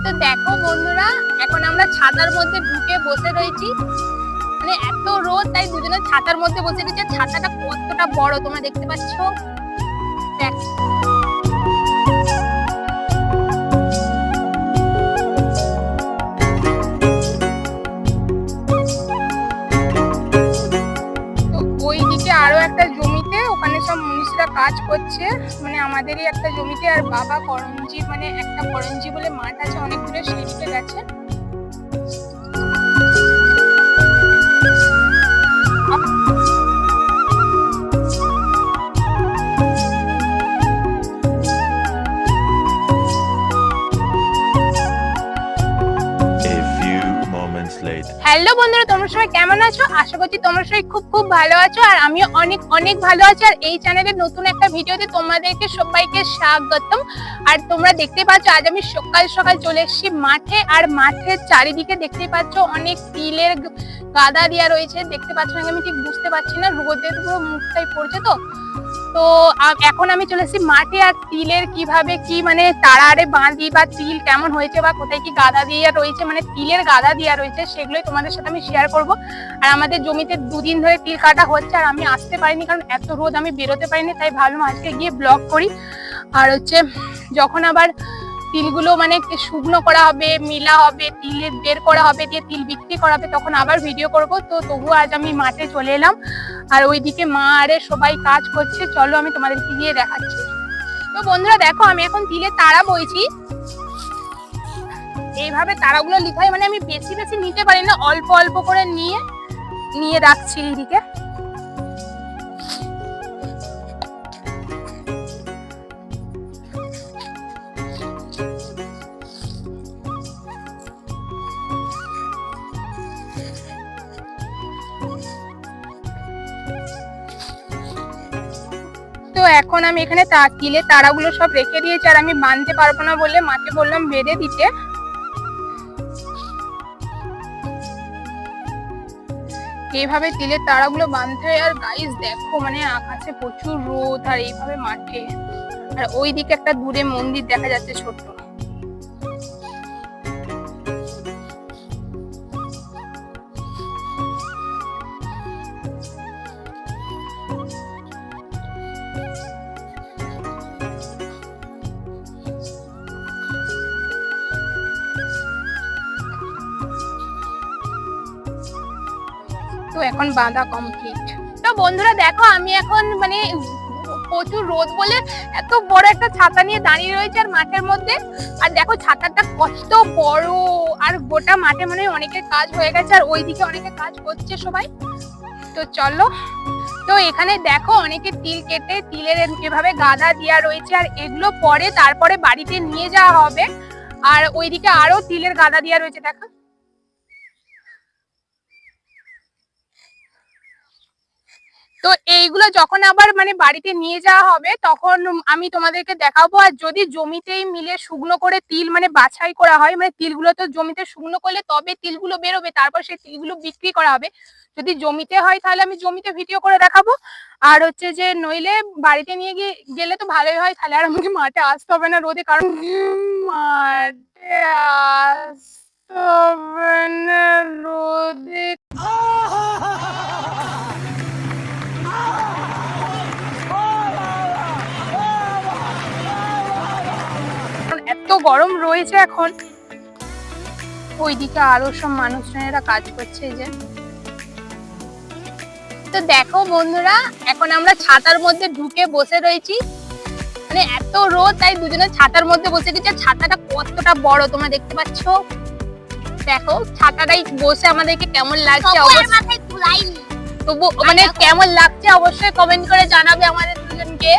তো দেখো বন্ধুরা, এখন আমরা ছাতার মধ্যে ঢুকে বসে রয়েছি। মানে এত রোদ, তাই দুজনে ছাতার মধ্যে বসে রয়েছে। ছাতাটা কতটা বড় তোমরা দেখতে পাচ্ছ। দেখ, ওইদিকে আরো একটা জমিতে, ওখানে সব মনীষীরা কাজ করছে, মানে আমাদেরই একটা জমিতে। আর বাবা করঞ্জি, মানে একটা করঞ্জি বলে মাঠ আছে অনেক দূরে, সেদিকে গেছে। হ্যালো বন্ধুরা, তোমরা সবাই কেমন আছো? আশা করছি তোমরা সবাই খুব খুব ভালো আছো, আর আমিও অনেক অনেক ভালো আছি। আর এই চ্যানেলের নতুন একটা ভিডিওতে তোমাদেরকে সবাইকে স্বাগতম। আর তোমরা দেখতে পাচ্ছ আজ আমি সকাল সকাল চলে এসেছি মাঠে। আর মাঠের চারিদিকে দেখতে পাচ্ছ অনেক তিলের গাদা দেওয়া রয়েছে। দেখতে পাচ্ছ না, আমি ঠিক বুঝতে পারছি না, রোদের পুরো মুখটাই পড়ছে। তো এখন আমি চলে এসেছি মাঠে। আর তিলের কিভাবে কি মানে তাড়ারে বাঁধি, বা তিল কেমন হয়েছে, বা কোথায় কি গাদা দিয়ে রয়েছে, মানে তিলের গাদা দেওয়া রয়েছে, সেগুলোই তোমাদের সাথে আমি শেয়ার করব। আর আমাদের জমিতে দুদিন ধরে তিল কাটা হচ্ছে, আর আমি আসতে পারিনি কারণ এত রোদ, আমি বেরোতে পারিনি। তাই ভাবলাম আজকে গিয়ে ব্লগ করি। আর যখন আবার তিলগুলো মানে শুকনো করা হবে, মিলা হবে, তিল বের করা হবে, দিয়ে তিল বিক্রি করা হবে, তখন আবার ভিডিও করব। তো তবুও আজ আমি মাঠে চলে এলাম। আর ওইদিকে মা আরে সবাই কাজ করছে, চলো আমি তোমাদেরকে গিয়ে দেখাচ্ছি। তো বন্ধুরা দেখো, আমি এখন তিলে তারা বইছি। এইভাবে তারাগুলো নিতে হয়, মানে আমি বেশি বেশি নিতে পারি না, অল্প অল্প করে নিয়ে নিয়ে রাখছি এইদিকে। তো এখন আমি এখানে তিলে তারাগুলো সব রেখে দিয়েছি। আর আমি বাঁধতে পারবো না বলে মাকে বললাম বেঁধে দিতে। এইভাবে তিলের তারাগুলো বাঁধতে হয়। আর গাইস দেখো, মানে আকাশে প্রচুর রোদ, আর এইভাবে মাঠে। আর ওইদিকে একটা দূরে মন্দির দেখা যাচ্ছে ছোট্ট। তো এখন বাঁধা কমপ্লিট। তো বন্ধুরা দেখো, আমি এখন মানে প্রচুর রোদ বলে এত বড় একটা ছাতা নিয়ে দাঁড়িয়ে রয়েছে আর মাঠের মধ্যে। আর দেখো ছাতাটা কত বড়, আর গোটা মাঠে মানে অনেকের কাজ হয়ে গেছে, আর ওইদিকে অনেকে কাজ করছে সবাই। তো চলো, তো এখানে দেখো অনেকে তিল কেটে তিলের এভাবে গাদা দেওয়া রয়েছে, আর এগুলো পরে তারপরে বাড়িতে নিয়ে যাওয়া হবে। আর ওইদিকে আরো তিলের গাদা দেওয়া রয়েছে, দেখো। তো এইগুলো যখন আবার মানে বাড়িতে নিয়ে যাওয়া হবে তখন আমি তোমাদেরকে দেখাবো। আর যদি জমিতেই মিলে শুকনো করে তিল মানে বাছাই করা হয়, মানে তিলগুলো তো জমিতে শুকনো করলে তবে তিলগুলো বেরোবে, তারপর সেই তিলগুলো বিক্রি করা হবে। যদি জমিতে হয় তাহলে আমি জমিতে ভিডিও করে দেখাবো। আর যে নইলে বাড়িতে নিয়ে গেলে তো ভালোই হয়, তাহলে আর আমাকে মাঠে আসতে হবে না রোদে, কারণ মাঠে আসতে হবে না রোদে। এত গরম রয়েছে এখন। ওইদিকে আরো সব মানুষজনেরা কাজ করছে, এই যে। তো দেখো বন্ধুরা, এখন আমরা ছাতার মধ্যে ঢুকে বসে রয়েছি। মানে এত রোদ, তাই দুজনে ছাতার মধ্যে বসে গেছে। ছাতাটা কতটা বড় তোমরা দেখতে পাচ্ছ। দেখো ছাতাটাই বসে আমাদেরকে কেমন লাগছে, তবু মানে কেমন লাগছে অবশ্যই কমেন্ট করে জানাবে আমাদের দুজনকে।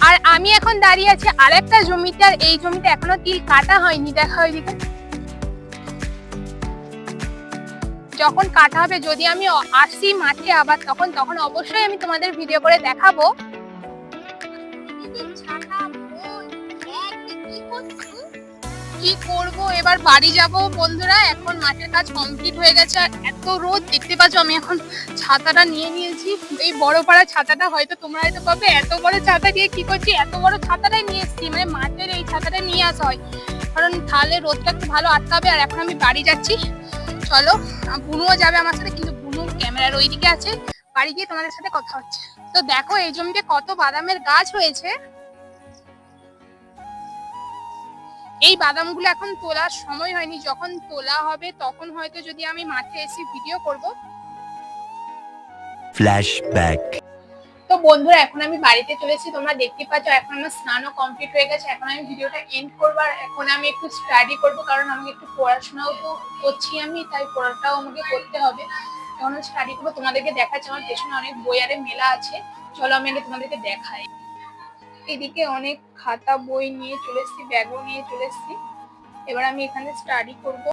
আর আমি এখন দাঁড়িয়ে আছি আরেকটা জমিতে, আর এই জমিতে এখনো তিল কাটা হয়নি। দেখা ওইদিকে যখন কাটা হবে, যদি আমি আসি মাঠে আবার, তখন অবশ্যই আমি তোমাদের ভিডিও করে দেখাবো। কি কি করব, এবার বাড়ি যাব বন্ধুরা। এখন মাঠের কাজ কমপ্লিট হয়ে গেছে আর এত রোদ দেখতে পাচ্ছ। আমি এখন ছাতাটা নিয়ে নিয়েছি, এই বড় পাড়া ছাতাটা, হয়তো তোমরা হয়তো পাবে এত বড় ছাতা দিয়ে কি করছি, এত বড় ছাতাটাই নিয়ে এসেছি, মানে মাঠের এই ছাতাটা নিয়ে আসা হয় কারণ তাহলে রোদটা একটু ভালো আটকাবে। আর এখন আমি বাড়ি যাচ্ছি, চলো। বুনুও যাবে আমার সাথে, কিন্তু বুনু ক্যামেরার ওইদিকে আছে, বাড়ি গিয়ে তোমাদের সাথে কথা হচ্ছে। তো দেখো এই জমিতে কত বাদামের গাছ হয়েছে। এই বাদামগুলো এখন তোলার সময় হয়নি, যখন তোলা হবে তখন হয়তো যদি আমি মাঠে এসে ভিডিও করব। ফ্ল্যাশব্যাক। তো বন্ধুরা এখন আমি বাড়িতে চলেছি, তোমরা দেখতে পাচ্ছ। এখন আমার স্নানও কমপ্লিট হয়ে গেছে, এখন আমি ভিডিওটা এন্ড করবো। আর এখন আমি একটু স্টাডি করব, কারণ আমাকে একটু পড়াশোনাও তো করছি আমি, তাই পড়াটাও আমাকে করতে হবে। এখন স্টাডি করবো, তোমাদেরকে দেখাচ্ছি আমার পেছনে অনেক বই আরে মেলা আছে। চলো আমি আগে তোমাদেরকে দেখাই। এদিকে অনেক খাতা বই নিয়ে চলে এসেছি, ব্যাগও নিয়ে চলে এসেছি। এবার আমি এখানে স্টাডি করব।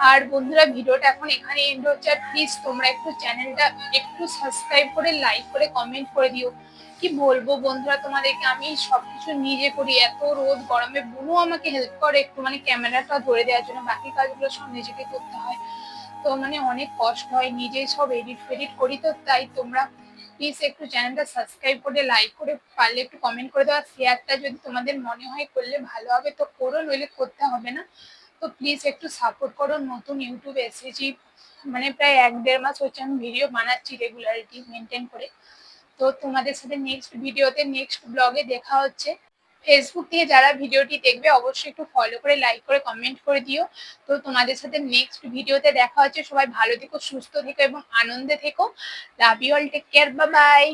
আর বন্ধুরা ভিডিওটা এখন এখানে এন্ড হচ্ছে। আর প্লিজ তোমরা একটু চ্যানেলটা একটু সাবস্ক্রাইব করে লাইক করে কমেন্ট করে দিও। কি বলবো বন্ধুরা তোমাদেরকে, আমি সবকিছু নিজে করি, এত রোদ গরমে বুনু আমাকে হেল্প করে একটু, মানে ক্যামেরাটা ধরে দেওয়ার জন্য, বাকি কাজগুলো সব নিজেকে করতে হয়। তো মানে অনেক কষ্ট হয়, নিজেই সব এডিট ফেডিট করি। তো তাই তোমরা প্লিজ একটু চ্যানেলটা সাবস্ক্রাইব করে লাইক করে পারলে একটু কমেন্ট করে দাও। শেয়ারটা যদি তোমাদের মনে হয় করলে ভালো হবে তো করো, নইলে করতে হবে না। তো প্লিজ একটু সাপোর্ট করো। নতুন ইউটিউবে এসেছি, মানে প্রায় 1-1.5 মাস হচ্ছে আমি ভিডিও বানাচ্ছি রেগুলারিটি মেনটেন করে। তো তোমাদের সাথে নেক্সট ভিডিওতে নেক্সট ব্লগে দেখা হচ্ছে। ফেসবুক থেকে যারা ভিডিওটি দেখবে অবশ্যই একটু ফলো করে লাইক করে কমেন্ট করে দিও। তো তোমাদের সাথে নেক্সট ভিডিওতে দেখা হচ্ছে। সবাই ভালো থেকো, সুস্থ থেকো এবং আনন্দে থেকো। Love you all, take care, bye by.